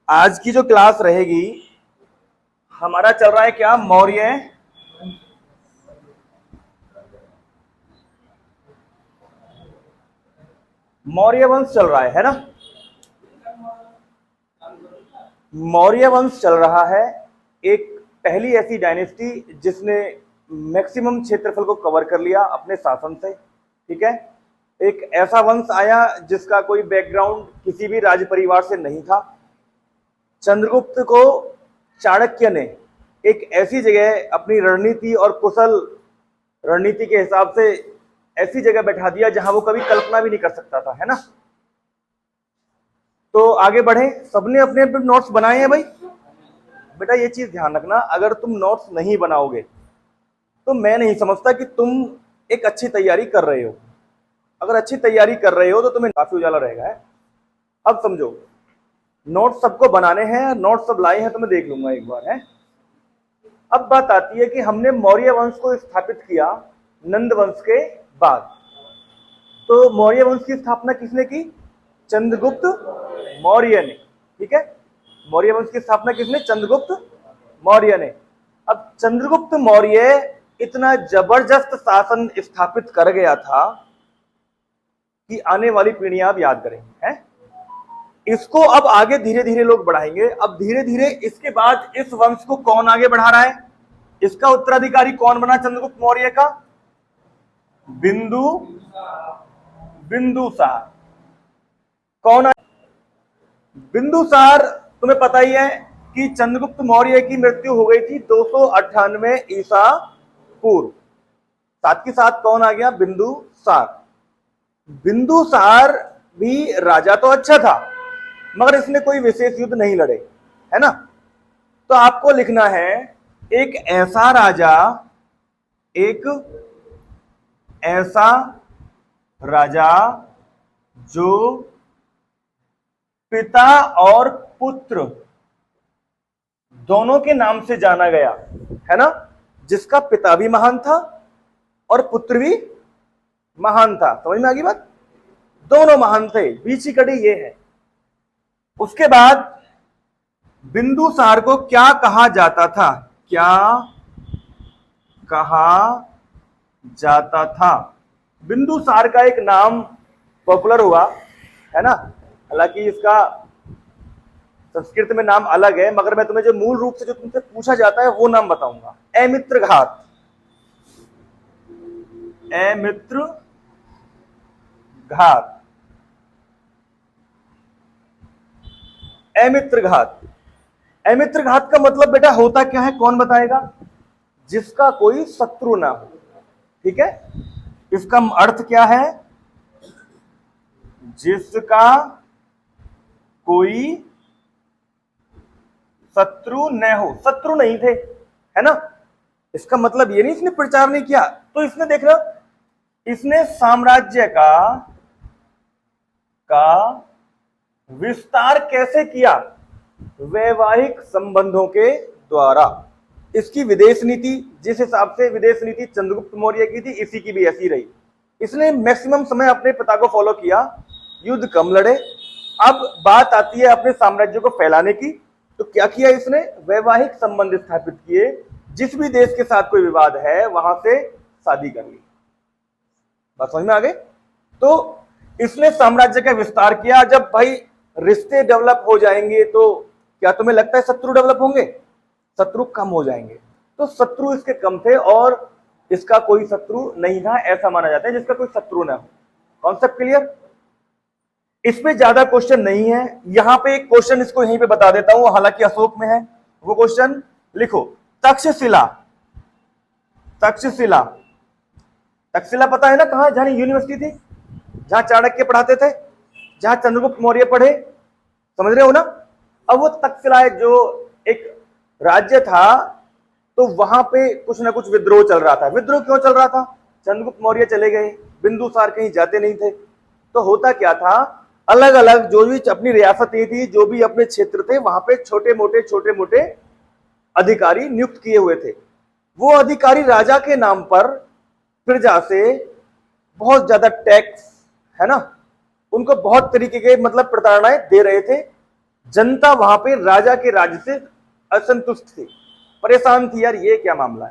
आज की जो क्लास रहेगी, हमारा चल रहा है क्या? मौर्य वंश चल रहा है ना? मौर्य वंश चल रहा है। एक पहली ऐसी डायनेस्टी जिसने मैक्सिमम क्षेत्रफल को कवर कर लिया अपने शासन से। ठीक है, एक ऐसा वंश आया जिसका कोई बैकग्राउंड किसी भी राज परिवार से नहीं था। चंद्रगुप्त को चाणक्य ने एक ऐसी जगह अपनी रणनीति और कुशल रणनीति के हिसाब से ऐसी जगह बैठा दिया जहां वो कभी कल्पना भी नहीं कर सकता था, है ना? तो आगे बढ़े। सबने अपने अपने नोट्स बनाए हैं भाई? बेटा ये चीज ध्यान रखना, अगर तुम नोट्स नहीं बनाओगे तो मैं नहीं समझता कि तुम एक अच्छी तैयारी कर रहे हो। अगर अच्छी तैयारी कर रहे हो तो तुम्हें काफी उजाला रहेगा। है, अब समझो, नोट्स सबको बनाने हैं, नोट्स सब लाए हैं तो मैं देख लूंगा एक बार। है, अब बात आती है कि हमने मौर्य वंश को स्थापित किया नंद वंश के बाद। तो मौर्य वंश की स्थापना किसने की? चंद्रगुप्त मौर्य ने। ठीक है, मौर्य वंश की स्थापना किसने? चंद्रगुप्त मौर्य ने। अब चंद्रगुप्त मौर्य इतना जबरदस्त शासन स्थापित कर गया था कि आने वाली पीढ़ियां अब याद करेंगी। हैं, इसको अब आगे धीरे धीरे लोग बढ़ाएंगे। अब धीरे धीरे इसके बाद इस वंश को कौन आगे बढ़ा रहा है? इसका उत्तराधिकारी कौन बना चंद्रगुप्त मौर्य का? बिंदुसार। कौन? बिंदुसार। तुम्हें पता ही है कि चंद्रगुप्त मौर्य की मृत्यु हो गई थी 298 ईसा पूर्व। साथ के साथ कौन आ गया? बिंदुसार। बिंदुसार भी राजा तो अच्छा था, मगर इसने कोई विशेष युद्ध नहीं लड़े, है ना? तो आपको लिखना है एक ऐसा राजा जो पिता और पुत्र दोनों के नाम से जाना गया, है ना? जिसका पिता भी महान था और पुत्र भी महान था। समझ में आ गई बात? दोनों महान थे, बीच की कड़ी ये है। उसके बाद बिंदुसार को क्या कहा जाता था? क्या कहा जाता था? बिंदुसार का एक नाम पॉपुलर हुआ, है ना? हालांकि इसका संस्कृत में नाम अलग है, मगर मैं तुम्हें जो मूल रूप से जो तुमसे पूछा जाता है वो नाम बताऊंगा। अमित्रघात। अमित्रघात। अमित्रघात। अमित्रघात का मतलब बेटा होता क्या है? कौन बताएगा? जिसका कोई शत्रु ना हो। ठीक है, इसका अर्थ क्या है? जिसका कोई शत्रु न हो। शत्रु नहीं थे, है ना? इसका मतलब ये नहीं इसने प्रचार नहीं किया। तो इसने देख रहा, इसने साम्राज्य का विस्तार कैसे किया? वैवाहिक संबंधों के द्वारा। इसकी विदेश नीति, जिस हिसाब से विदेश नीति चंद्रगुप्त मौर्य की थी, इसी की भी ऐसी रही। इसने मैक्सिमम समय अपने पिता को फॉलो किया, युद्ध कम लड़े। अब बात आती है अपने साम्राज्य को फैलाने की, तो क्या किया इसने? वैवाहिक संबंध स्थापित किए। जिस भी देश के साथ कोई विवाद है वहां से शादी कर ली। बात समझ में आ गई? तो इसने साम्राज्य का विस्तार किया। जब भाई रिश्ते डेवलप हो जाएंगे तो क्या तुम्हें लगता है शत्रु डेवलप होंगे? शत्रु कम हो जाएंगे। तो शत्रु इसके कम थे और इसका कोई शत्रु नहीं था, ऐसा माना जाता है, जिसका कोई शत्रु ना हो। Concept clear? इसमें ज्यादा क्वेश्चन नहीं है। यहां पे एक क्वेश्चन इसको यहीं पे बता देता हूं, हालांकि अशोक में है। वो क्वेश्चन लिखो। तक्षशिला। तक्षशिला। तक्षशिला पता है ना कहां? जहां यूनिवर्सिटी थी, जहां चाणक्य पढ़ाते थे, जहां चंद्रगुप्त मौर्य पढ़े। समझ रहे हो ना? अब वो तक्षशिला जो एक राज्य था, तो वहां पे कुछ ना कुछ विद्रोह चल रहा था। विद्रोह क्यों चल रहा था? चंद्रगुप्त मौर्य चले गए, बिंदुसार कहीं जाते नहीं थे। तो होता क्या था, अलग अलग जो भी अपनी रियासतें थी, जो भी अपने क्षेत्र थे, वहां पे छोटे मोटे अधिकारी नियुक्त किए हुए थे। वो अधिकारी राजा के नाम पर प्रजा से बहुत ज्यादा टैक्स, है ना, उनको बहुत तरीके के मतलब प्रताड़नाएं दे रहे थे, जनता वहां पे राजा के राज्य से असंतुष्ट थी, परेशान थी, यार ये क्या मामला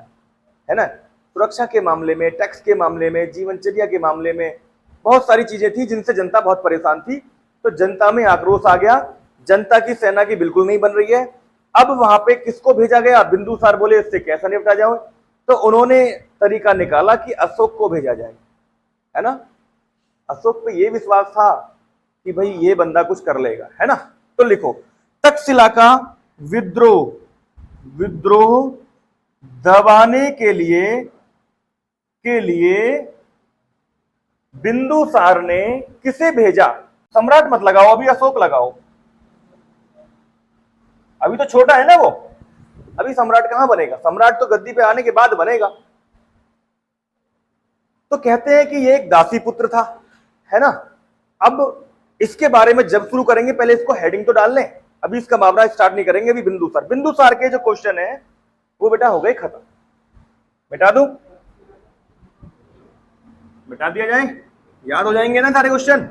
है ना। सुरक्षा के मामले में, टैक्स के मामले में, जीवनचर्या के मामले में बहुत सारी चीजें थी जिनसे जनता बहुत परेशान थी। तो जनता में आक्रोश आ गया, जनता की सेना की बिल्कुल नहीं बन रही है। अब वहां पे किसको भेजा गया? बिंदुसार बोले इससे कैसा निपटा जाओ, तो उन्होंने तरीका निकाला कि अशोक को भेजा जाए, है ना। अशोक पे ये विश्वास था कि भाई ये बंदा कुछ कर लेगा, है ना। तो लिखो, तक्षशिला का विद्रोह विद्रोह दबाने के लिए बिंदुसार ने किसे भेजा? सम्राट मत लगाओ, अभी अशोक लगाओ, अभी तो छोटा है ना वो, अभी सम्राट कहां बनेगा, सम्राट तो गद्दी पे आने के बाद बनेगा। तो कहते हैं कि ये एक दासी पुत्र था, है ना। अब इसके बारे में जब शुरू करेंगे पहले इसको हेडिंग तो डाल लें, अभी इसका मामला स्टार्ट नहीं करेंगे। अभी बिंदुसार के जो क्वेश्चन है वो बेटा हो गए खत्म। मिटा दूं, मिटा दिया जाए, याद हो जाएंगे ना सारे क्वेश्चन।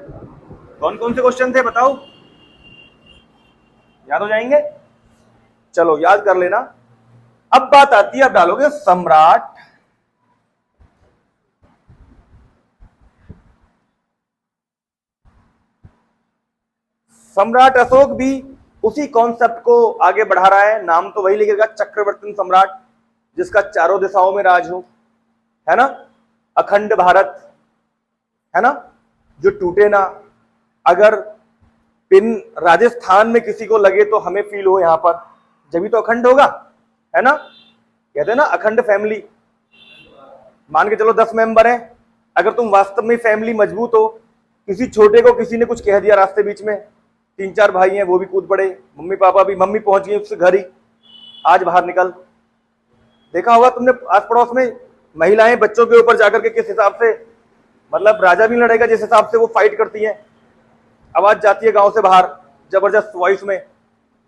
कौन कौन से क्वेश्चन थे बताओ, याद हो जाएंगे? चलो याद कर लेना। अब बात आती है, अब डालोगे सम्राट सम्राट अशोक भी उसी कॉन्सेप्ट को आगे बढ़ा रहा है। नाम तो वही लिखेगा, चक्रवर्ती सम्राट, जिसका चारों दिशाओं में राज हो, है ना, अखंड भारत, है ना, जो टूटे ना। अगर पिन राजस्थान में किसी को लगे तो हमें फील हो यहां पर, जब तो अखंड होगा, है ना। कहते हैं ना अखंड फैमिली, मान के चलो 10 मेंबर हैं, अगर तुम वास्तव में फैमिली मजबूत हो, किसी छोटे को किसी ने कुछ कह दिया रास्ते बीच में, 3-4 भाई हैं वो भी कूद पड़े, मम्मी पापा भी, मम्मी पहुंच गई उससे घर ही, आज बाहर निकल। देखा होगा तुमने आस पड़ोस में महिलाएं बच्चों के ऊपर जाकर के किस हिसाब से, मतलब राजा भी लड़ेगा जिस हिसाब से वो फाइट करती हैं। आवाज जाती है गांव से बाहर जबरदस्त वॉइस में,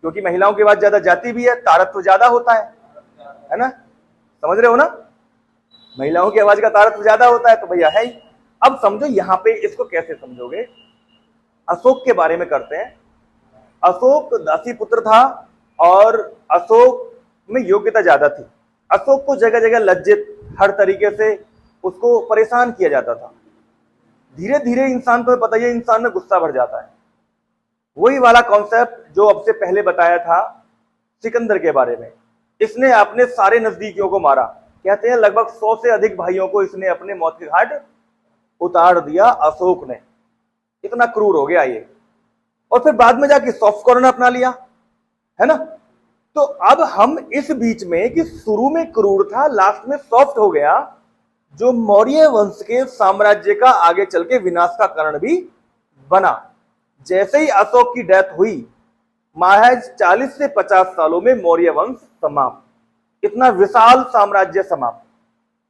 क्योंकि महिलाओं की आवाज ज्यादा जाती भी है, तारत्व ज्यादा होता है ना, समझ रहे हो ना, महिलाओं की आवाज का तारत्व ज्यादा होता है, तो भैया है ही। अब समझो यहां पे इसको कैसे समझोगे। अशोक के बारे में करते हैं। अशोक दासी पुत्र था और अशोक में योग्यता ज्यादा थी। अशोक को जगह जगह लज्जित, हर तरीके से उसको परेशान किया जाता था। धीरे धीरे इंसान, तुम्हें पता ही है, इंसान में गुस्सा भर जाता है। वही वाला कॉन्सेप्ट जो अब से पहले बताया था सिकंदर के बारे में, इसने अपने सारे नजदीकियों को मारा। कहते हैं लगभग 100 से अधिक भाइयों को इसने अपने मौत के घाट उतार दिया अशोक ने, इतना क्रूर हो गया ये। और फिर बाद में जाके सॉफ्ट कॉर्नर अपना लिया, है ना। तो अब हम इस बीच में कि शुरू में क्रूर था, लास्ट में सॉफ्ट हो गया, जो मौर्य वंश के साम्राज्य का आगे चल के विनाश का कारण भी बना। जैसे ही अशोक की डेथ हुई, महज 40 से 50 सालों में मौर्य वंश समाप्त। इतना विशाल साम्राज्य समाप्त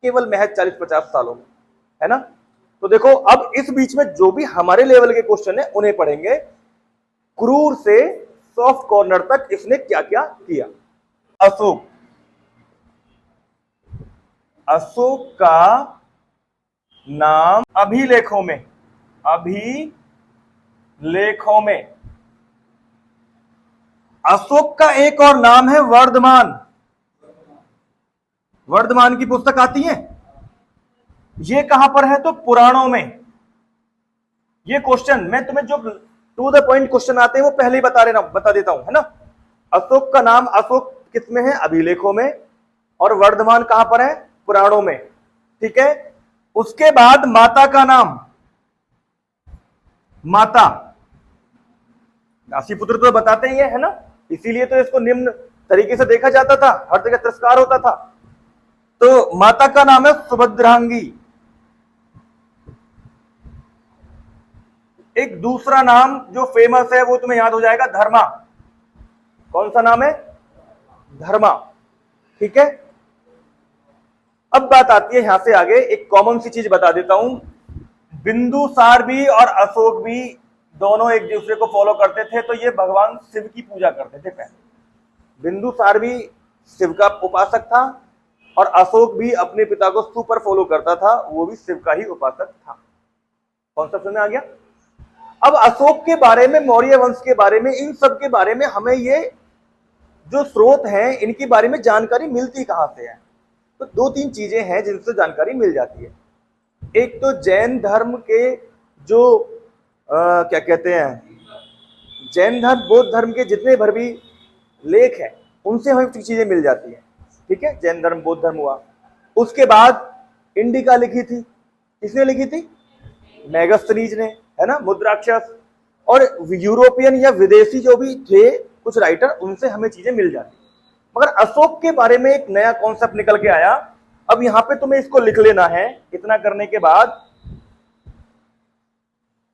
केवल महज 40-50 सालों में, है ना। तो देखो अब इस बीच में जो भी हमारे लेवल के क्वेश्चन है उन्हें पढ़ेंगे। क्रूर से सॉफ्ट कॉर्नर तक इसने क्या क्या किया। अशोक, अशोक का नाम अभिलेखों में, अशोक का एक और नाम है वर्धमान। वर्धमान की पुस्तक आती है, ये कहां पर है? तो पुराणों में। ये क्वेश्चन मैं तुम्हें जो टू द पॉइंट क्वेश्चन आते हैं वो पहले ही बता देता हूं, है ना। अशोक का नाम, अशोक किसमें है? अभिलेखों में। और वर्धमान कहां पर है? पुराणों में, ठीक है। उसके बाद माता का नाम, माता दासीपुत्र तो बताते ही है ना, इसीलिए तो इसको निम्न तरीके से देखा जाता था, हर जगह तिरस्कार होता था। तो माता का नाम है सुभद्रांगी। एक दूसरा नाम जो फेमस है वो तुम्हें याद हो जाएगा, धर्मा। कौन सा नाम है? धर्मा, ठीक है। अब बात आती है यहां से आगे, एक कॉमन सी चीज बता देता हूं। बिंदुसार भी और अशोक भी दोनों एक दूसरे को फॉलो करते थे, तो ये भगवान शिव की पूजा करते थे पहले। बिंदुसार भी शिव का उपासक था और अशोक भी अपने पिता को सुपर फॉलो करता था, वो भी शिव का ही उपासक था। कॉन्सेप्ट में आ गया? अब अशोक के बारे में, मौर्य वंश के बारे में, इन सब के बारे में हमें ये जो स्रोत हैं इनके बारे में जानकारी मिलती कहां से है? तो दो तीन चीजें हैं जिनसे जानकारी मिल जाती है। एक तो जैन धर्म के जो क्या कहते हैं, जैन धर्म, बौद्ध धर्म के जितने भर भी लेख हैं उनसे हमें चीजें मिल जाती हैं। ठीक है, जैन धर्म, बौद्ध धर्म हुआ। उसके बाद इंडिका लिखी थी, किसने लिखी थी? मैगस्थनीज ने, है ना, मुद्राक्षर। और यूरोपियन या विदेशी जो भी थे कुछ राइटर, उनसे हमें चीजें मिल जाती। मगर अशोक के बारे में एक नया कॉन्सेप्ट निकल के आया। अब यहां पे तुम्हें इसको लिख लेना है। इतना करने के बाद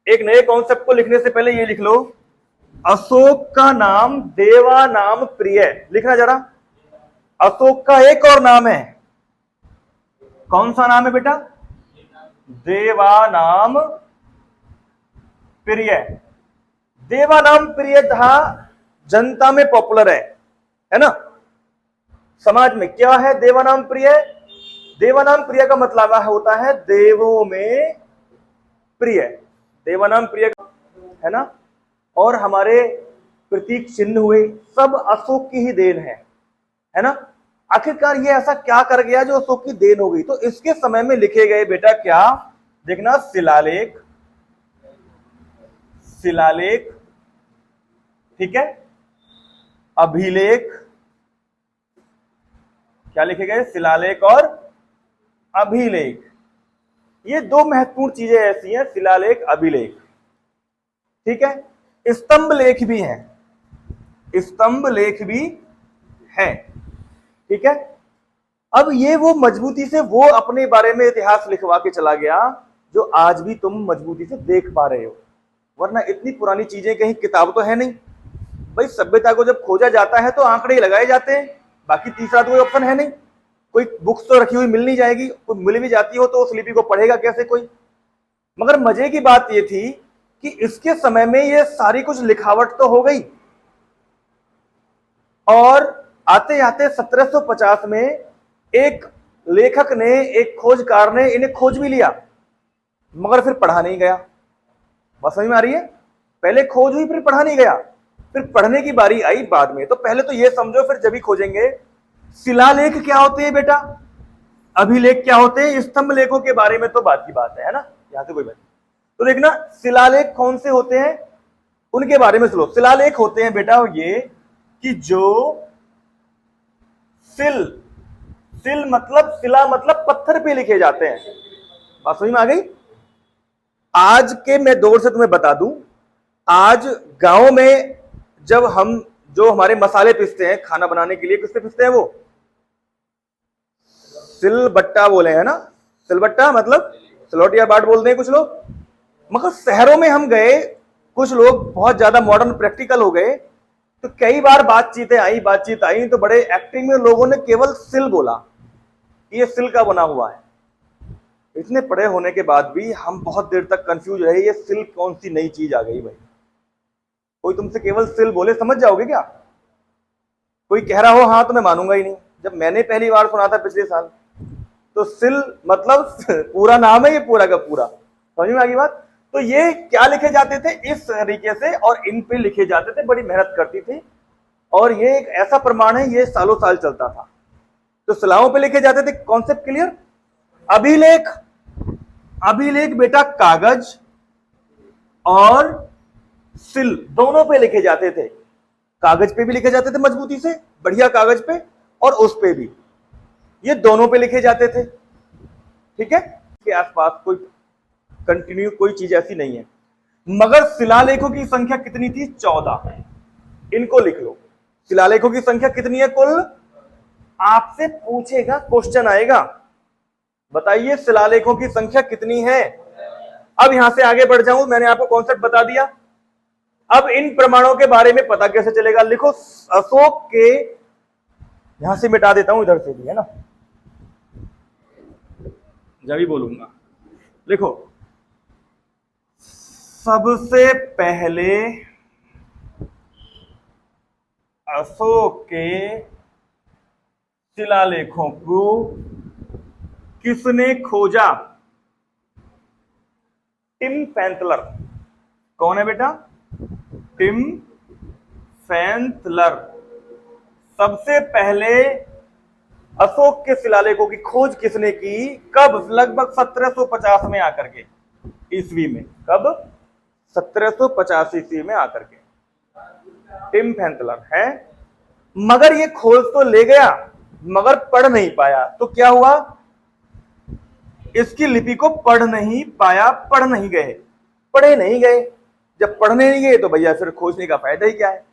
एक नए कॉन्सेप्ट को लिखने से पहले ये लिख लो, अशोक का नाम देवा नाम प्रिय। लिखना जरा, अशोक का एक और नाम है। कौन सा नाम है बेटा? देवा नाम प्रिय। देवा नाम प्रिय था, जनता में पॉपुलर है ना, समाज में। क्या है देवा नाम प्रिय? देवा नाम प्रिय का मतलब होता है देवों में प्रिय। देवा नाम प्रिय, है ना। और हमारे प्रतीक चिन्ह हुए सब अशोक की ही देन है ना। आखिरकार ये ऐसा क्या कर गया जो अशोक की देन हो गई? तो इसके समय में लिखे गए बेटा क्या, देखना, शिलालेख, शिलालेख, ठीक है, अभिलेख। क्या लिखे गए? शिलालेख और अभिलेख। ये दो महत्वपूर्ण चीजें ऐसी हैं, शिलालेख, अभिलेख। ठीक है, स्तंभ लेख भी हैं, स्तंभ लेख भी हैं। ठीक है, अब ये वो मजबूती से वो अपने बारे में इतिहास लिखवा के चला गया जो आज भी तुम मजबूती से देख पा रहे हो। वरना इतनी पुरानी चीजें कहीं किताब तो है नहीं भाई। सभ्यता को जब खोजा जाता है तो आंकड़े लगाए जाते हैं, बाकी तीसरा तो कोई ऑप्शन है नहीं। कोई बुक्स तो रखी हुई मिल नहीं जाएगी, कोई मिल भी जाती हो तो उस लिपि को पढ़ेगा कैसे कोई? मगर मजे की बात ये थी कि इसके समय में ये सारी कुछ लिखावट तो हो गई, और आते आते 1750 में एक लेखक ने, एक खोजकार ने इन्हें खोज भी लिया, मगर फिर पढ़ा नहीं गया। बात समझ में आ रही है? पहले खोज हुई, फिर पढ़ा नहीं गया, फिर पढ़ने की बारी आई बाद में। तो पहले तो ये समझो, फिर जब भी खोजेंगे। शिलालेख क्या होते हैं बेटा, अभिलेख क्या होते हैं, स्तंभ लेखों के बारे में तो बात की बात है ना, यहां से कोई बात। तो देखना, शिलालेख कौन से होते हैं उनके बारे में सुनो। शिलालेख होते हैं बेटा ये कि जो सिल मतलब, शिला मतलब पत्थर पे लिखे जाते हैं। बात समझ में आ गई? आज के मैं दौर से तुम्हें बता दूं, आज गांव में जब हम जो हमारे मसाले पीसते हैं खाना बनाने के लिए, किससे पीसते हैं? वो सिलबट्टा बोले, है ना। सिलबट्टा मतलब सिलौटिया बाट बोलते हैं कुछ लोग। मगर शहरों में हम गए, कुछ लोग बहुत ज्यादा मॉडर्न प्रैक्टिकल हो गए, तो कई बार बातचीत आई तो बड़े एक्टिंग में लोगों ने केवल सिल बोला, ये सिल का बना हुआ है। इतने पढ़े होने के बाद भी हम बहुत देर तक कंफ्यूज रहे, ये सिल कौन सी नई चीज आ गई भाई? कोई तुमसे केवल सिल बोले समझ जाओगे क्या? कोई कह रहा हो हाँ तो मैं मानूंगा ही नहीं। जब मैंने पहली बार सुना था पिछले साल, तो सिल मतलब पूरा नाम है ये, पूरा का पूरा। समझ में आ गई बात? तो ये क्या लिखे जाते थे इस तरीके से, और इन पे लिखे जाते थे, बड़ी मेहनत करती थी। और ये एक ऐसा प्रमाण है, ये सालों साल चलता था। तो शिलाओं पे लिखे जाते थे। Concept clear? अभिलेख, अभिलेख बेटा कागज और सिल दोनों पे लिखे जाते थे। कागज पे भी लिखे जाते थे मजबूती से, बढ़िया कागज पे, और उस पे भी, ये दोनों पे लिखे जाते थे। ठीक है, इसके आसपास कोई कंटिन्यू कोई चीज ऐसी नहीं है। मगर शिलालेखों की संख्या कितनी थी? 14। इनको लिख लो। शिलालेखों की संख्या कितनी है कुल? आपसे पूछेगा, क्वेश्चन आएगा, बताइए शिलालेखों की संख्या कितनी है। अब यहां से आगे बढ़ जाऊं, मैंने आपको कॉन्सेप्ट बता दिया। अब इन प्रमाणों के बारे में पता कैसे चलेगा? लिखो, अशोक के, यहां से मिटा देता हूं इधर से भी, है ना, जब भी बोलूंगा। लिखो, सबसे पहले अशोक के शिलालेखों को किसने खोजा? टिम पैंतलर। कौन है बेटा? टिम फैंथलर। सबसे पहले अशोक के शिलालेखों की खोज किसने की? कब? लगभग 1750 में आकर के, ईस्वी में। कब? 1750 ईस्वी में आकर के टिम फैंथलर है। मगर ये खोज तो ले गया, मगर पढ़ नहीं पाया। तो क्या हुआ? इसकी लिपि को पढ़ नहीं पाया, पढ़ नहीं गए, पढ़े नहीं गए। जब पढ़ने नहीं गए तो भैया फिर खोजने का फायदा ही क्या है?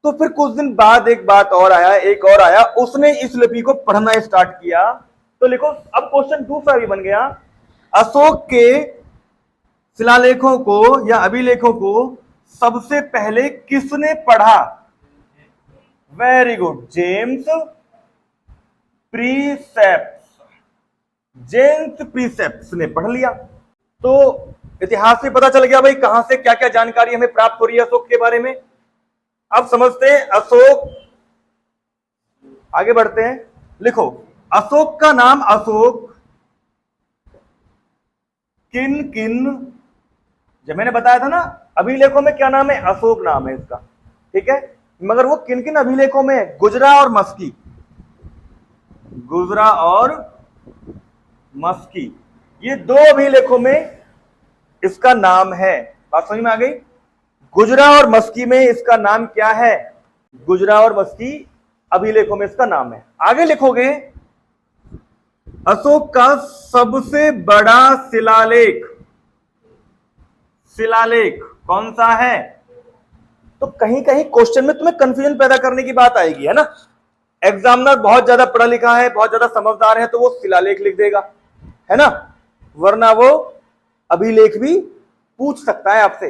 तो फिर कुछ दिन बाद एक बात और आया, एक और आया, उसने इस लिपि को पढ़ना स्टार्ट किया। तो लिखो, अब क्वेश्चन दूसरा भी बन गया, अशोक के शिलालेखों को या अभिलेखों को सबसे पहले किसने पढ़ा? Very good, James precepts. James precepts ने पढ़ लिया। तो इतिहास में पता चल गया भाई कहां से क्या क्या जानकारी हमें प्राप्त हो रही है अशोक के बारे में। अब समझते हैं अशोक, आगे बढ़ते हैं। लिखो, अशोक का नाम, अशोक किन किन, जब मैंने बताया था ना अभिलेखों में क्या नाम है? अशोक नाम है इसका, ठीक है। मगर वो किन किन अभिलेखों में? गुजरा और मस्की, गुजरा और मस्की, ये दो अभिलेखों में इसका नाम है। बात समझ में आ गई? गुजरा और मस्की में इसका नाम क्या है? गुजरा और मस्की अभिलेखों में इसका नाम है। आगे लिखोगे, अशोक का सबसे बड़ा शिलालेख, शिलालेख कौन सा है? तो कहीं कहीं क्वेश्चन में तुम्हें कंफ्यूजन पैदा करने की बात आएगी, है ना। एग्जामिनर बहुत ज्यादा पढ़ा लिखा है, बहुत ज्यादा समझदार है, तो वो शिलालेख लिख देगा, है ना, वरना वो अभिलेख भी पूछ सकता है आपसे।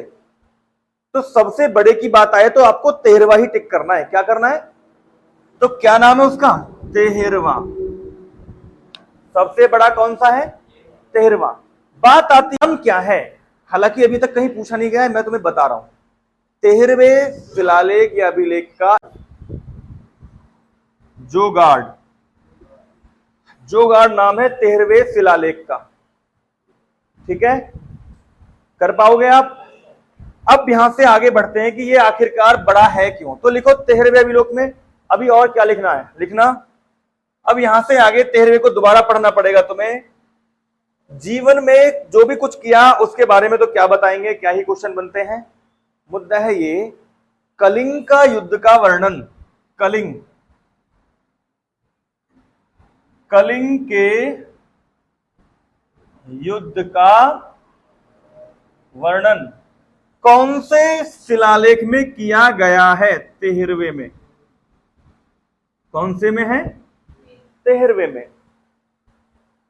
तो सबसे बड़े की बात आए तो आपको 13वां ही टिक करना है। क्या करना है? तो क्या नाम है उसका? 13वां। सबसे बड़ा कौन सा है? 13वां। बात आती है, क्या है? हालांकि अभी तक कहीं पूछा नहीं गया है, मैं तुम्हें बता रहा हूं। 13वें शिलालेख या अभिलेख का जोगाड़, जोगाड़ नाम है 13वें शिलालेख का, ठीक है। कर पाओगे आप? अब यहां से आगे बढ़ते हैं कि ये आखिरकार बड़ा है क्यों। तो लिखो 13वें अभिलेख में अभी और क्या लिखना है, लिखना। अब यहां से आगे 13वें को दोबारा पढ़ना पड़ेगा तुम्हें। जीवन में जो भी कुछ किया उसके बारे में तो क्या बताएंगे, क्या ही क्वेश्चन बनते हैं। मुद्दा है ये, कलिंग का युद्ध का वर्णन, कलिंग, कलिंग के युद्ध का वर्णन कौन से शिलालेख में किया गया है? 13वें में। कौन से में है? 13वें में।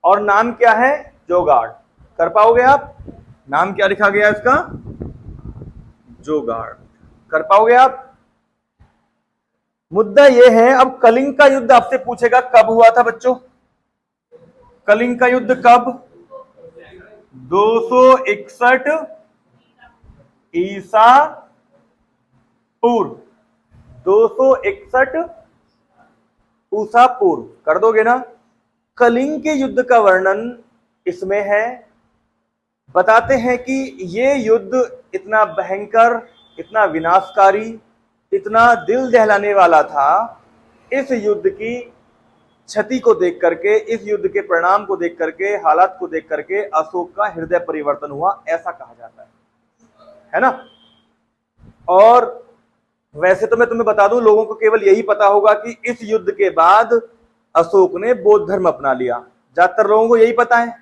और नाम क्या है? जोगाड़। कर पाओगे आप? नाम क्या लिखा गया इसका? जोगाड़। कर पाओगे आप? मुद्दा यह है, अब कलिंग का युद्ध आपसे पूछेगा कब हुआ था बच्चों? कलिंग का युद्ध कब? 261 ईसा पूर्व, 261 ईसा पूर्व। कर दोगे ना? कलिंग के युद्ध का वर्णन इसमें है। बताते हैं कि ये युद्ध इतना भयंकर, इतना विनाशकारी, इतना दिल दहलाने वाला था। इस युद्ध की क्षति को देख करके, इस युद्ध के परिणाम को देख करके, हालात को देख करके अशोक का हृदय परिवर्तन हुआ, ऐसा कहा जाता है ना। और वैसे तो मैं तुम्हें बता दूं, लोगों को केवल यही पता होगा कि इस युद्ध के बाद अशोक ने बौद्ध धर्म अपना लिया, ज्यादातर लोगों को यही पता है।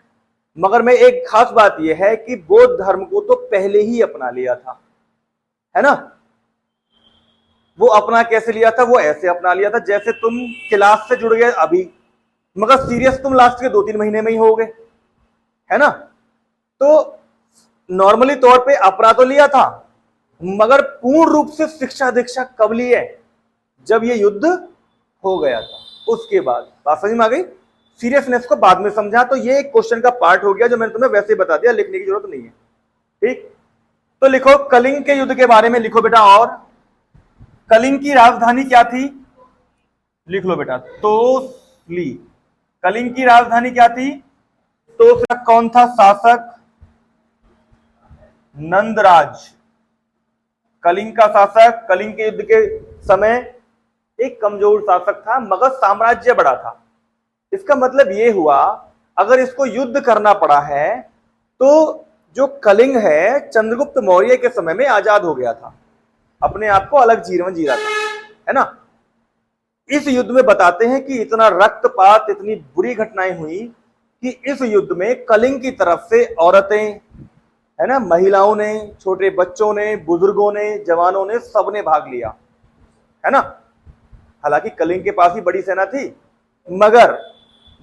मगर मैं एक खास बात यह है कि बौद्ध धर्म को तो पहले ही अपना लिया था, है ना। वो अपना कैसे लिया था? वो ऐसे अपना लिया था जैसे तुम क्लास से जुड़ गए अभी, मगर सीरियस तुम लास्ट के 2-3 महीने में ही हो गए, है ना। तो नॉर्मली तौर पे अपना तो लिया था, मगर पूर्ण रूप से शिक्षा दीक्षा कब ली है? जब ये युद्ध हो गया था, उसके बाद। बात समझ में आ गई? सीरियसनेस को बाद में समझा। तो ये एक क्वेश्चन का पार्ट हो गया जो मैंने तुम्हें वैसे ही बता दिया, लिखने की जरूरत नहीं है, ठीक। तो लिखो, कलिंग के युद्ध के बारे में लिखो बेटा। और कलिंग की राजधानी क्या थी? लिख लो बेटा, तोसली। कलिंग की राजधानी क्या थी? तोसला। कौन था शासक? नंदराज कलिंग का शासक, कलिंग के युद्ध के समय एक कमजोर शासक था, मगध साम्राज्य बड़ा था। इसका मतलब यह हुआ अगर इसको युद्ध करना पड़ा है तो जो कलिंग है चंद्रगुप्त मौर्य के समय में आजाद हो गया था, अपने आप को अलग जीवन जी रहा था, है ना। इस युद्ध में बताते हैं कि इतना रक्तपात, इतनी बुरी घटनाएं हुई कि इस युद्ध में कलिंग की तरफ से औरतें, है ना, महिलाओं ने, छोटे बच्चों ने, बुजुर्गों ने, जवानों ने, सबने भाग लिया, है ना। हालांकि कलिंग के पास ही बड़ी सेना थी, मगर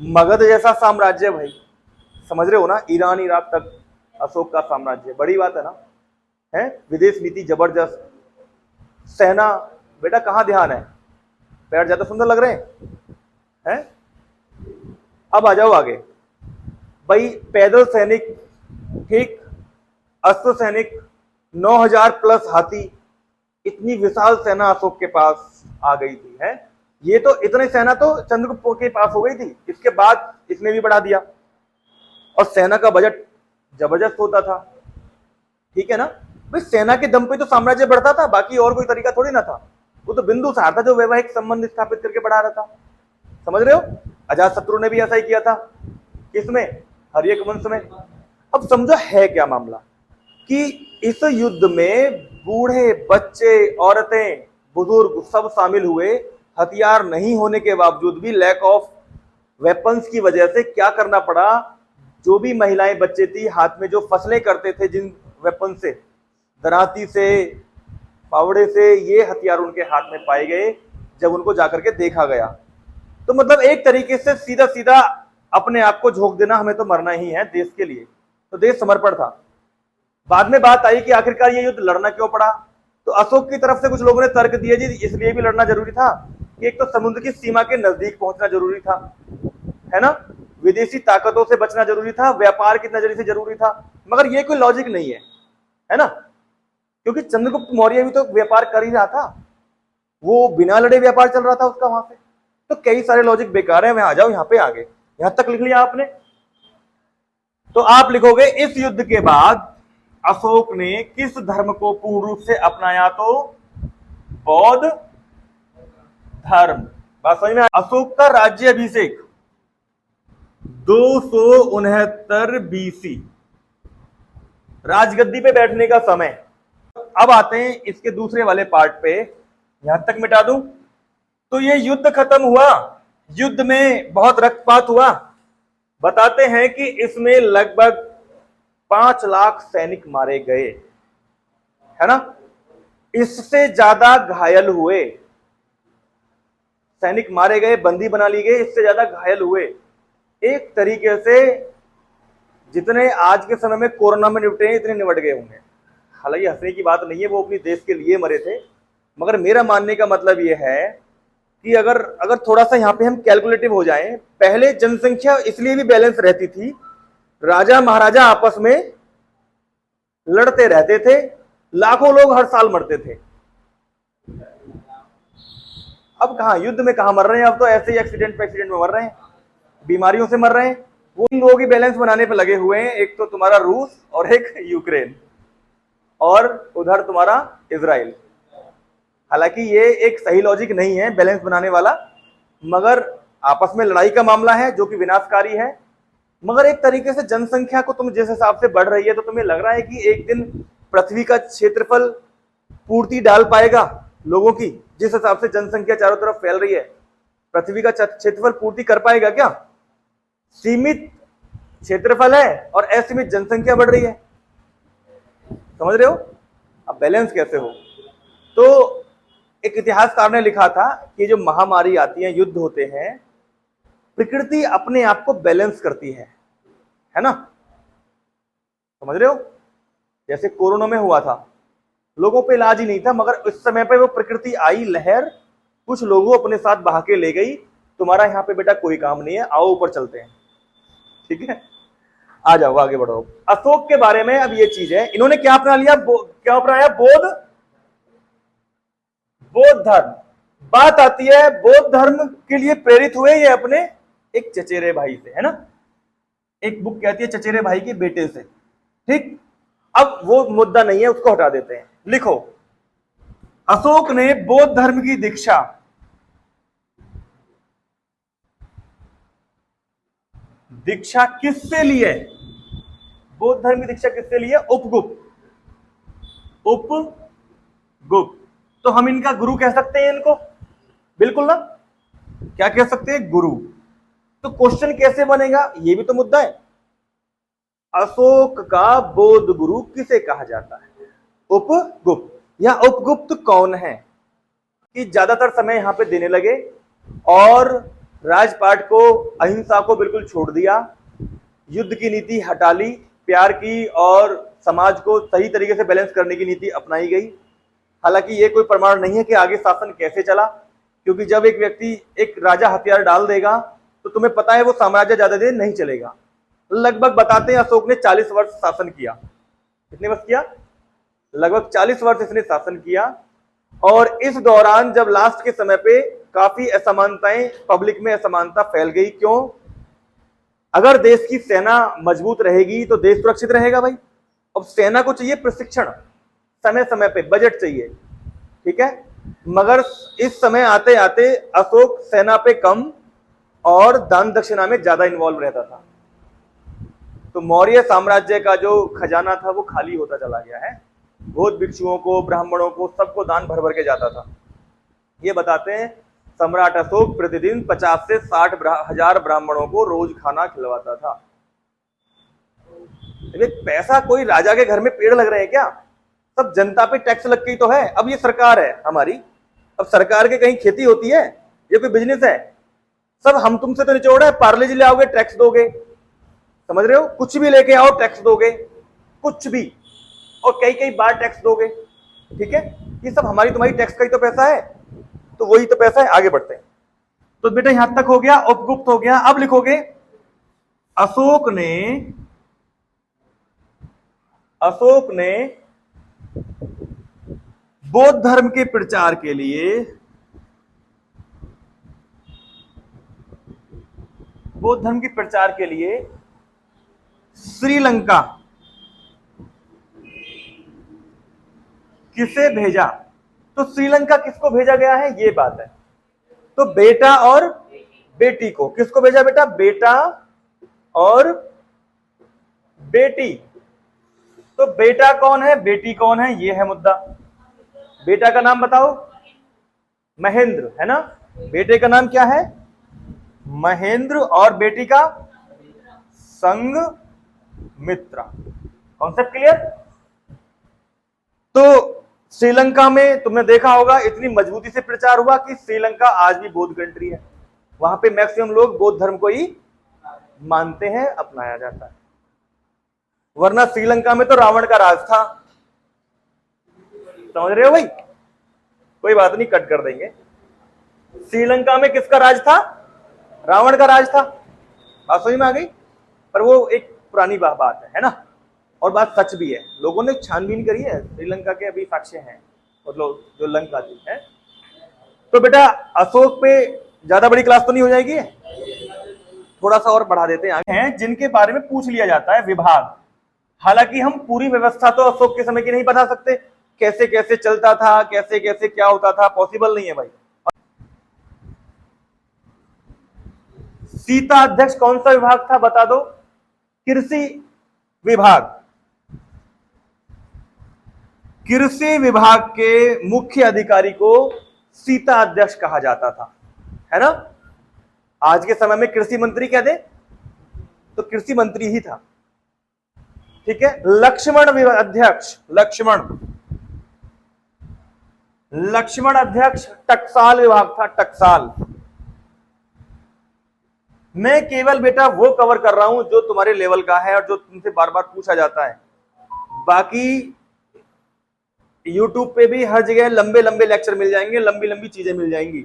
मगध जैसा साम्राज्य, भाई समझ रहे हो ना, ईरान इराक तक अशोक का साम्राज्य, बड़ी बात है ना, है। विदेश नीति जबरदस्त, सेना बेटा कहां ध्यान है, पैर ज्यादा सुंदर लग रहे हैं। अब आ जाओ आगे भाई, पैदल सैनिक, ठीक, अस्त्र सैनिक, 9000 प्लस हाथी, इतनी विशाल सेना अशोक के पास आ गई थी, है। ये तो इतनी सेना तो चंद्रगुप्त के पास हो गई थी, इसके बाद इसने भी बढ़ा दिया, और सेना का बजट जबरदस्त होता था, ठीक है ना। भाई सेना के दम पे तो साम्राज्य बढ़ता था, बाकी और कोई तरीका थोड़ी ना था। वो तो बिंदुसार था जो वैवाहिक संबंध स्थापित करके बढ़ा रहा था, समझ रहे हो। अजातशत्रु ने भी ऐसा ही किया था, किसमें, हर्यक वंश में। अब समझो है क्या मामला कि इस युद्ध में बूढ़े, बच्चे, औरतें, बुजुर्ग सब शामिल हुए। हथियार नहीं होने के बावजूद भी, लैक ऑफ वेपन्स की वजह से क्या करना पड़ा, जो भी महिलाएं, बच्चे थी, हाथ में जो फसलें करते थे जिन वेपन से, दराती से, फावड़े से, ये हथियार उनके हाथ में पाए गए जब उनको जाकर के देखा गया। तो मतलब एक तरीके से सीधा सीधा अपने आप को झोंक देना, हमें तो मरना ही है देश के लिए, तो देश समर्पण था। बाद में बात आई कि आखिरकार ये युद्ध लड़ना क्यों पड़ा, तो अशोक की तरफ से कुछ लोगों ने तर्क दिए जी इसलिए भी लड़ना जरूरी था कि एक तो समुद्र की सीमा के नजदीक पहुंचना जरूरी था, है ना, विदेशी ताकतों से बचना जरूरी था, व्यापार की नजरिए से जरूरी था। मगर ये कोई लॉजिक नहीं है ना, क्योंकि चंद्रगुप्त मौर्य भी तो व्यापार कर ही रहा था, वो बिना लड़े व्यापार चल रहा था उसका वहां से। तो कई सारे लॉजिक बेकार है। मैं आ जाऊं यहां पे, आगे यहां तक लिख लिया आपने, तो आप लिखोगे इस युद्ध के बाद अशोक ने किस धर्म को पूर्ण रूप से अपनाया, तो बौद्ध धर्म। बात समझ में। अशोक का राज्य अभिषेक 269 बीसी, राजगद्दी पे बैठने का समय। अब आते हैं इसके दूसरे वाले पार्ट पे, यहां तक मिटा दूं। तो ये युद्ध खत्म हुआ, युद्ध में बहुत रक्तपात हुआ। बताते हैं कि इसमें लगभग 5 लाख सैनिक मारे गए, है ना। इससे ज्यादा घायल हुए, सैनिक मारे गए, बंदी बना लिए गए, इससे ज्यादा घायल हुए। एक तरीके से जितने आज के समय में कोरोना में निपटे हैं इतने निपट गए होंगे। हालांकि हंसने की बात नहीं है, वो अपनी देश के लिए मरे थे, मगर मेरा मानने का मतलब ये है कि अगर थोड़ा सा यहाँ पे हम कैलकुलेटिव हो जाएं, पहले जनसंख्या इसलिए भी बैलेंस रहती थी, राजा महाराजा आपस में लड़ते रहते थे, लाखों लोग हर साल मरते थे। अब कहां युद्ध में कहां मर रहे हैं, अब तो ऐसे ही एक्सीडेंट में मर रहे हैं, बीमारियों से मर रहे हैं। वो लोग ही बैलेंस बनाने पे लगे हुए हैं, एक तो तुम्हारा रूस और एक यूक्रेन और उधर तुम्हारा इजराइल। हालांकि ये एक सही लॉजिक नहीं है बैलेंस बनाने वाला, मगर आपस में लड़ाई का मामला है जो कि विनाशकारी है। मगर एक तरीके से जनसंख्या को तुम जिस हिसाब से बढ़ रही है, तो तुम्हें लग रहा है कि एक दिन पृथ्वी का क्षेत्रफल पूर्ति डाल पाएगा लोगों की, जिस हिसाब से जनसंख्या चारों तरफ फैल रही है, पृथ्वी का क्षेत्रफल पूर्ति कर पाएगा क्या। सीमित क्षेत्रफल है और असीमित जनसंख्या बढ़ रही है, समझ रहे हो। अब बैलेंस कैसे हो। तो एक इतिहासकार ने लिखा था कि जो महामारी आती है, युद्ध होते हैं, प्रकृति अपने आप को बैलेंस करती है ना, समझ रहे हो। जैसे कोरोना में हुआ था, लोगों पे इलाज ही नहीं था, मगर उस समय पे वो प्रकृति आई, लहर कुछ लोगों अपने साथ बहा के ले गई, तुम्हारा यहाँ पे बेटा कोई काम नहीं है, आओ ऊपर चलते हैं, ठीक है। आ जाओ आगे बढ़ो। अशोक के बारे में अब ये चीज है, इन्होंने क्या अपना लिया, क्या अपनाया, बौद्ध धर्म। बात आती है बौद्ध धर्म के लिए प्रेरित हुए ये अपने एक चचेरे भाई से, है ना। एक बुक कहती है चचेरे भाई के बेटे से, ठीक। अब वो मुद्दा नहीं है, उसको हटा देते हैं। लिखो, अशोक ने बौद्ध धर्म की दीक्षा किससे ली है? बौद्ध धर्म की दीक्षा किससे ली है? उपगुप्त। उपगुप्त। तो हम इनका गुरु कह सकते हैं इनको, बिल्कुल ना? क्या कह सकते हैं? गुरु। तो क्वेश्चन कैसे बनेगा, ये भी तो मुद्दा है। अशोक का बौद्ध गुरु किसे कहा जाता है? उपगुप्त। या उपगुप्त कौन है कि ज्यादातर समय यहां पे देने लगे और राजपाट को, अहिंसा को बिल्कुल छोड़ दिया, युद्ध की नीति हटा ली, प्यार की और समाज को सही तरीके से बैलेंस करने की नीति अपनाई गई। हालांकि ये कोई प्रमाण नहीं है कि आगे शासन कैसे चला, क्योंकि जब एक व्यक्ति, एक राजा हथियार डाल देगा तो तुम्हें पता है वो साम्राज्य ज्यादा देर नहीं चलेगा। लगभग बताते हैं अशोक ने 40 वर्ष शासन किया। कितने वर्ष किया? लगभग 40 वर्ष इसने शासन किया। और इस दौरान जब लास्ट के समय पे काफी असमानताएं, पब्लिक में असमानता फैल गई। क्यों? अगर देश की सेना मजबूत रहेगी तो देश सुरक्षित रहेगा भाई। अब सेना को चाहिए प्रशिक्षण, समय समय पे बजट चाहिए, ठीक है। मगर इस समय आते आते अशोक सेना पे कम और दान दक्षिणा में ज्यादा इन्वॉल्व रहता था। तो मौर्य साम्राज्य का जो खजाना था वो खाली होता चला गया है। बौद्ध भिक्षुओं को, ब्राह्मणों को, सबको दान भर भर के जाता था। ये बताते हैं सम्राट अशोक प्रतिदिन 50 से 60 हजार ब्राह्मणों को रोज खाना खिलवाता था। पैसा कोई राजा के घर में पेड़ लग रहे हैं क्या? सब जनता पे टैक्स लग गई तो है। अब ये सरकार है हमारी, अब सरकार के कहीं खेती होती है? ये कोई बिजनेस है? सब हम तुमसे तो निचोड़ा है। पार्ले जी ले आओगे टैक्स दोगे, समझ रहे हो? कुछ भी लेके आओ टैक्स दोगे, कुछ भी, और कई कई बार टैक्स दोगे, ठीक है। ये सब हमारी तुम्हारी टैक्स का ही तो पैसा है, तो वही तो पैसा है। आगे बढ़ते हैं। तो बेटा यहां तक हो गया, उपगुप्त हो गया। अब लिखोगे अशोक ने बौद्ध धर्म के प्रचार के लिए श्रीलंका किसे भेजा? तो श्रीलंका किसको भेजा गया है, ये बात है। तो बेटा और बेटी को। किसको भेजा बेटा? बेटा और बेटी। तो बेटा कौन है, बेटी कौन है, ये है मुद्दा। बेटा का नाम बताओ? महेंद्र, है ना? बेटे का नाम क्या है? महेंद्र। और बेटी का? संघमित्रा। Concept clear? तो श्रीलंका में तुमने देखा होगा इतनी मजबूती से प्रचार हुआ कि श्रीलंका आज भी बौद्ध कंट्री है। वहां पे मैक्सिमम लोग बौद्ध धर्म को ही मानते हैं, अपनाया जाता है। वरना श्रीलंका में तो रावण का राज था, समझ रहे हो भाई? कोई बात नहीं, कट कर देंगे। श्रीलंका में किसका राज था? रावण का राज था। बात समझ में आ गई? पर वो एक पुरानी बात है ना? और बात सच भी है, लोगों ने छानबीन करी है, श्रीलंका के अभी साक्ष्य हैं, मतलब जो लंका थी है। तो बेटा अशोक पे ज्यादा बड़ी क्लास तो नहीं हो जाएगी, थोड़ा सा और बढ़ा देते हैं। जिनके बारे में पूछ लिया जाता है विभाग। हालांकि हम पूरी व्यवस्था तो अशोक के समय की नहीं बता सकते, कैसे कैसे चलता था, कैसे कैसे क्या होता था, पॉसिबल नहीं है भाई। सीता अध्यक्ष कौन सा विभाग था, बता दो? कृषि विभाग। कृषि विभाग के मुख्य अधिकारी को सीता अध्यक्ष कहा जाता था, है ना? आज के समय में कृषि मंत्री कह दे तो कृषि मंत्री ही था, ठीक है। लक्ष्मण अध्यक्ष, लक्ष्मण अध्यक्ष टकसाल विभाग था, टकसाल। मैं केवल बेटा वो कवर कर रहा हूं जो तुम्हारे लेवल का है और जो तुमसे बार बार पूछा जाता है। बाकी YouTube पे भी हर जगह लंबे लंबे लेक्चर मिल जाएंगे, लंबी लंबी चीजें मिल जाएंगी,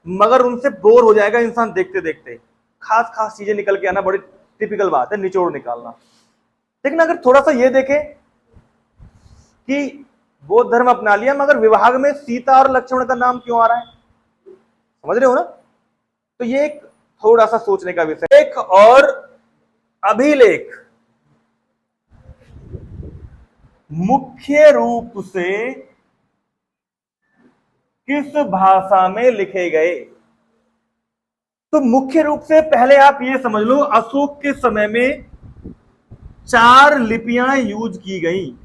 मगर उनसे बोर हो जाएगा इंसान देखते देखते। खास खास चीजें निकल के आना बड़ी टिपिकल बात है, निचोड़ निकालना। लेकिन अगर थोड़ा सा ये देखें कि बौद्ध धर्म अपना लिया, मगर विभाग में सीता और लक्ष्मण का नाम क्यों आ रहा है, समझ रहे हो ना? तो ये एक थोड़ा सा सोचने का विषय। एक और अभिलेख, मुख्य रूप से किस भाषा में लिखे गए? तो मुख्य रूप से पहले आप ये समझ लो, अशोक के समय में 4 लिपियां यूज की गई।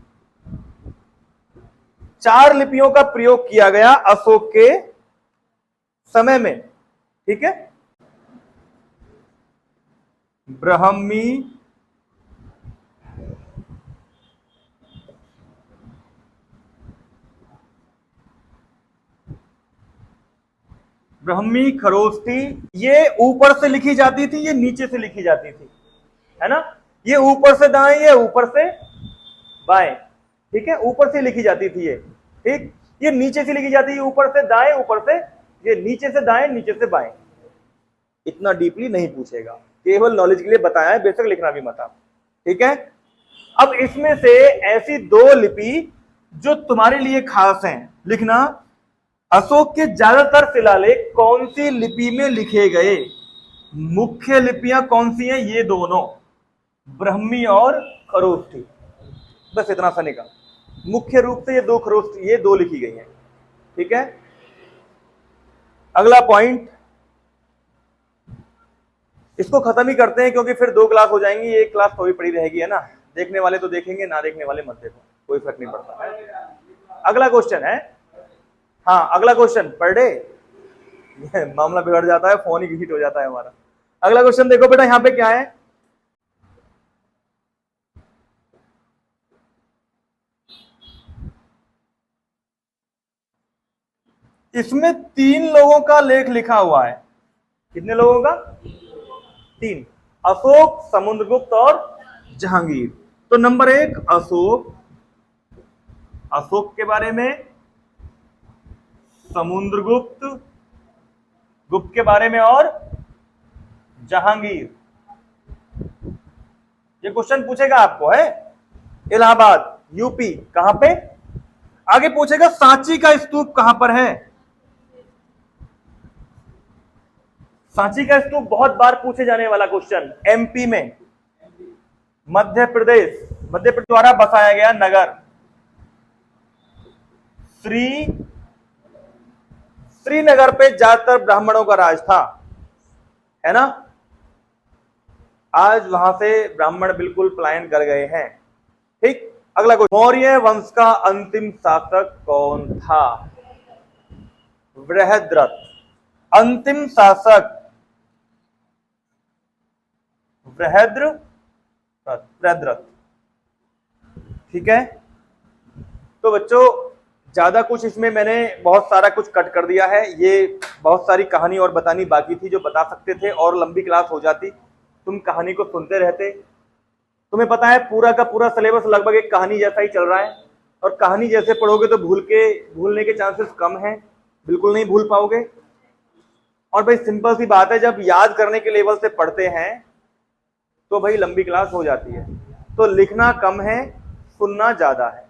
4 लिपियों का प्रयोग किया गया अशोक के समय में, ठीक है। ब्राह्मी, ब्राह्मी, खरोष्ठी, ये ऊपर से लिखी जाती थी, ये नीचे से लिखी जाती थी, है ना। ये ऊपर से दाएं, ये ऊपर से बाएं, ठीक है, ऊपर से लिखी जाती थी ये, ठीक। ये नीचे से लिखी जाती है, ऊपर से दाएं, ऊपर से, ये नीचे से दाएं, नीचे से बाएं। इतना डीपली नहीं पूछेगा, केवल नॉलेज के लिए बताया है, बेशक लिखना भी मत आप, ठीक है। अब इसमें से ऐसी 2 लिपि जो तुम्हारे लिए खास हैं, लिखना। अशोक के ज्यादातर शिलालेख कौन सी लिपि में लिखे गए? मुख्य लिपियां कौन सी हैं? ये दोनों, ब्राह्मी और खरोष्ठी, बस इतना सा निकाल। मुख्य रूप से ये 2 खरोष्ठी, ये 2 लिखी गई हैं, ठीक है। अगला पॉइंट, इसको खत्म ही करते हैं क्योंकि फिर 2 क्लास हो जाएंगी, एक क्लास थोड़ी पड़ी रहेगी, है ना। देखने वाले तो देखेंगे, ना देखने वाले मत देखो, कोई फर्क नहीं पड़ता। अगला क्वेश्चन है, हाँ अगला क्वेश्चन पर डे मामला बिगड़ जाता है, फोन ही हीट हो जाता है हमारा। अगला क्वेश्चन देखो बेटा, यहां पे क्या है? इसमें 3 लोगों का लेख लिखा हुआ है। कितने लोगों का? 3, अशोक, समुद्रगुप्त और जहांगीर। तो नंबर 1 अशोक, अशोक के बारे में, समुद्रगुप्त, गुप्त के बारे में, और जहांगीर। ये क्वेश्चन पूछेगा आपको, है इलाहाबाद, यूपी, कहां पे? आगे पूछेगा सांची का स्तूप कहां पर है? सांची का स्तूप बहुत बार पूछे जाने वाला क्वेश्चन, एमपी में, मध्य प्रदेश, मध्य प्रदेश द्वारा बसाया गया नगर। श्रीनगर पे ज्यादातर ब्राह्मणों का राज था, है ना। आज वहां से ब्राह्मण बिल्कुल पलायन कर गए हैं, ठीक। अगला क्वेश्चन, मौर्य वंश का अंतिम शासक कौन था? बृहद्रथ। अंतिम शासक बृहद्रथ, ठीक है। तो बच्चों ज्यादा कुछ इसमें मैंने बहुत सारा कुछ कट कर दिया है, ये बहुत सारी कहानी और बतानी बाकी थी जो बता सकते थे, और लंबी क्लास हो जाती, तुम कहानी को सुनते रहते। तुम्हें पता है पूरा का पूरा सिलेबस लगभग एक कहानी जैसा ही चल रहा है, और कहानी जैसे पढ़ोगे तो भूलने के चांसेस कम हैं, बिल्कुल नहीं भूल पाओगे। और भाई सिंपल सी बात है, जब याद करने के लेवल से पढ़ते हैं तो भाई लंबी क्लास हो जाती है। तो लिखना कम है, सुनना ज्यादा है।